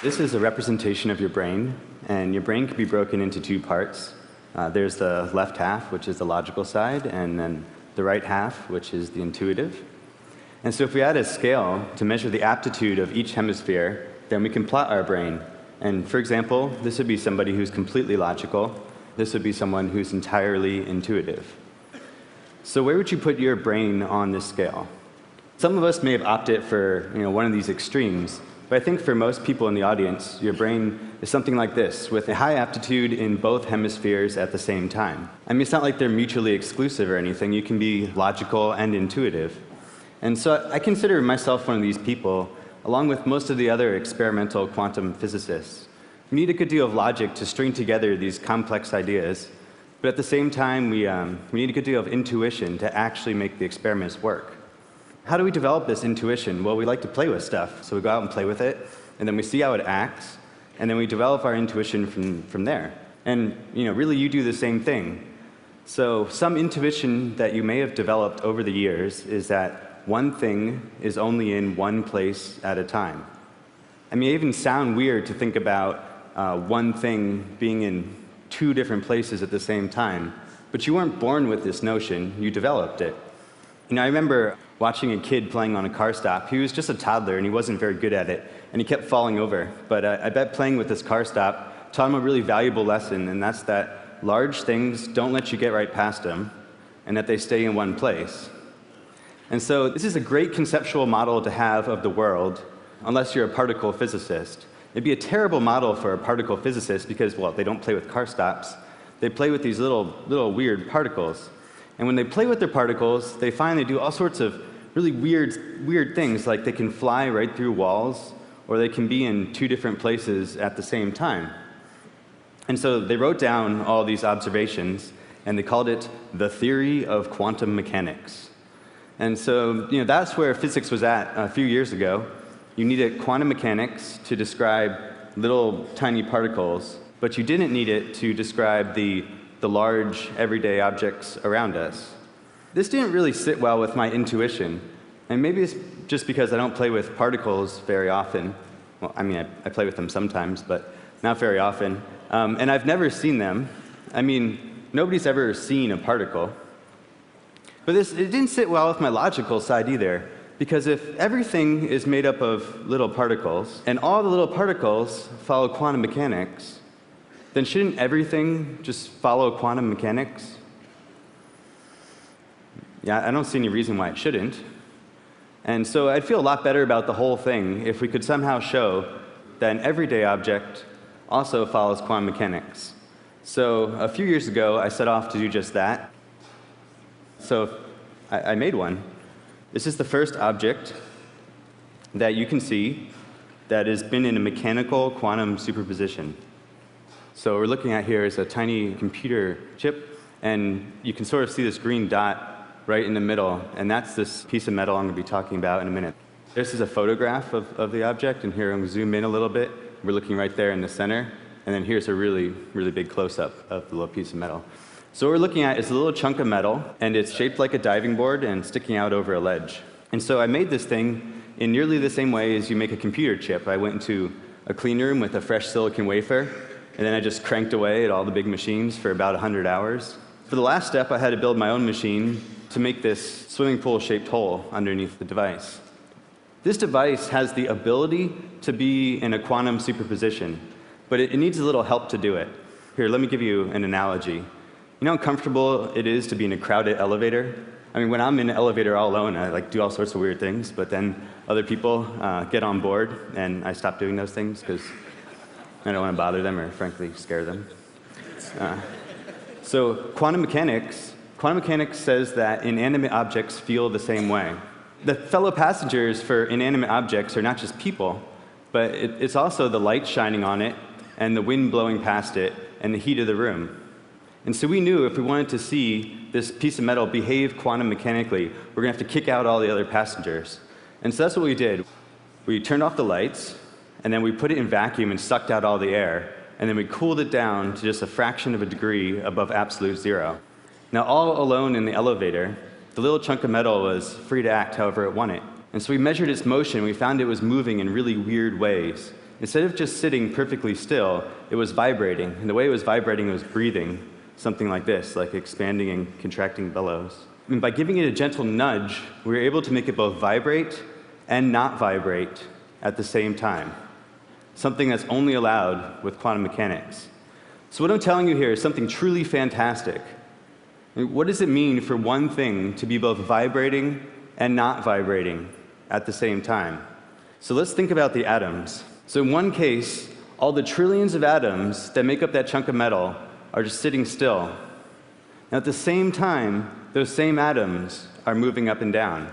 This is a representation of your brain, and your brain can be broken into two parts. There's the left half, which is the logical side, and then the right half, which is the intuitive. And so if we add a scale to measure the aptitude of each hemisphere, then we can plot our brain. And for example, this would be somebody who's completely logical. This would be someone who's entirely intuitive. So where would you put your brain on this scale? Some of us may have opted for one of these extremes, but I think for most people in the audience, your brain is something like this, with a high aptitude in both hemispheres at the same time. I mean, it's not like they're mutually exclusive or anything. You can be logical and intuitive. And so I consider myself one of these people, along with most of the other experimental quantum physicists. We need a good deal of logic to string together these complex ideas, but at the same time, we need a good deal of intuition to actually make the experiments work. How do we develop this intuition? Well, we like to play with stuff, so we go out and play with it, and then we see how it acts, and then we develop our intuition from there. And really, you do the same thing. So some intuition that you may have developed over the years is that one thing is only in one place at a time. I mean, it even sounds weird to think about one thing being in two different places at the same time, but you weren't born with this notion, you developed it. I remember watching a kid playing on a car stop. He was just a toddler and he wasn't very good at it, and he kept falling over. But I bet playing with this car stop taught him a really valuable lesson, and that's that large things don't let you get right past them, and that they stay in one place. And so this is a great conceptual model to have of the world, unless you're a particle physicist. It'd be a terrible model for a particle physicist because, well, they don't play with car stops. They play with these little weird particles. And when they play with their particles, they find they do all sorts of really weird things, like they can fly right through walls, or they can be in two different places at the same time. And so they wrote down all these observations, and they called it the theory of quantum mechanics. And so that's where physics was at a few years ago. You needed quantum mechanics to describe little tiny particles, but you didn't need it to describe the large, everyday objects around us. This didn't really sit well with my intuition, and maybe it's just because I don't play with particles very often. Well, I mean, I play with them sometimes, but not very often. And I've never seen them. I mean, nobody's ever seen a particle. But it didn't sit well with my logical side either, because if everything is made up of little particles, and all the little particles follow quantum mechanics, then shouldn't everything just follow quantum mechanics? Yeah, I don't see any reason why it shouldn't. And so I'd feel a lot better about the whole thing if we could somehow show that an everyday object also follows quantum mechanics. So a few years ago, I set off to do just that. So I made one. This is the first object that you can see that has been in a mechanical quantum superposition. So what we're looking at here is a tiny computer chip, and you can sort of see this green dot right in the middle, and that's this piece of metal I'm going to be talking about in a minute. This is a photograph of the object, and here I'm going to zoom in a little bit. We're looking right there in the center, and then here's a really big close-up of the little piece of metal. So what we're looking at is a little chunk of metal, and it's shaped like a diving board and sticking out over a ledge. And so I made this thing in nearly the same way as you make a computer chip. I went into a clean room with a fresh silicon wafer, and then I just cranked away at all the big machines for about 100 hours. For the last step, I had to build my own machine to make this swimming pool-shaped hole underneath the device. This device has the ability to be in a quantum superposition, but it needs a little help to do it. Here, let me give you an analogy. You know how comfortable it is to be in a crowded elevator? I mean, when I'm in an elevator all alone, I do all sorts of weird things, but then other people get on board, and I stop doing those things because I don't want to bother them or, frankly, scare them. So quantum mechanics says that inanimate objects feel the same way. The fellow passengers for inanimate objects are not just people, but it's also the light shining on it and the wind blowing past it and the heat of the room. And so we knew if we wanted to see this piece of metal behave quantum mechanically, we're going to have to kick out all the other passengers. And so that's what we did. We turned off the lights, and then we put it in vacuum and sucked out all the air, and then we cooled it down to just a fraction of a degree above absolute zero. Now, all alone in the elevator, the little chunk of metal was free to act however it wanted. And so we measured its motion. We found it was moving in really weird ways. instead of just sitting perfectly still, it was vibrating. And the way it was vibrating, it was breathing, something like this, like expanding and contracting bellows. I mean, by giving it a gentle nudge, we were able to make it both vibrate and not vibrate at the same time, something that's only allowed with quantum mechanics. So what I'm telling you here is something truly fantastic. I mean, what does it mean for one thing to be both vibrating and not vibrating at the same time? So let's think about the atoms. So in one case, all the trillions of atoms that make up that chunk of metal are just sitting still. Now at the same time, those same atoms are moving up and down.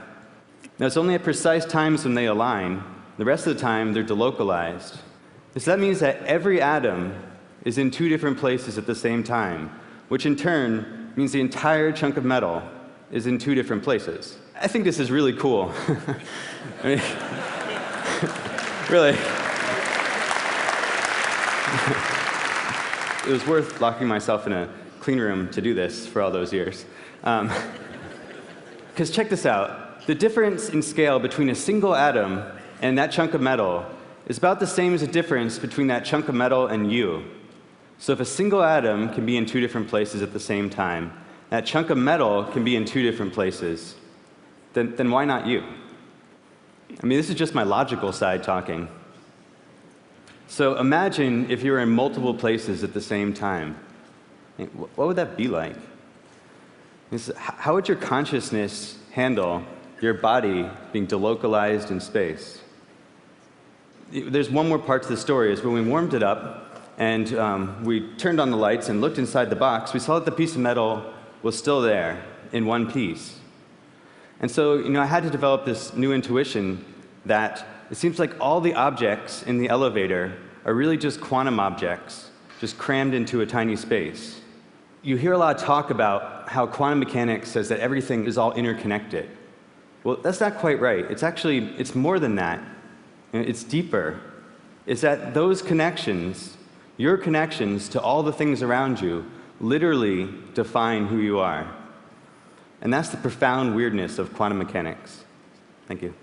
Now it's only at precise times when they align. The rest of the time, they're delocalized. So that means that every atom is in two different places at the same time, which in turn means the entire chunk of metal is in two different places. I think this is really cool. I mean, really. It was worth locking myself in a clean room to do this for all those years. Because check this out. The difference in scale between a single atom and that chunk of metal is about the same as the difference between that chunk of metal and you. So if a single atom can be in two different places at the same time, that chunk of metal can be in two different places, then why not you? I mean, this is just my logical side talking. So imagine if you were in multiple places at the same time. What would that be like? How would your consciousness handle your body being delocalized in space? There's one more part to the story, is when we warmed it up and we turned on the lights and looked inside the box, we saw that the piece of metal was still there in one piece. And so, I had to develop this new intuition that it seems like all the objects in the elevator are really just quantum objects, just crammed into a tiny space. You hear a lot of talk about how quantum mechanics says that everything is all interconnected. Well, that's not quite right. It's more than that. It's deeper. It's that those connections, your connections to all the things around you, literally define who you are. And that's the profound weirdness of quantum mechanics. Thank you.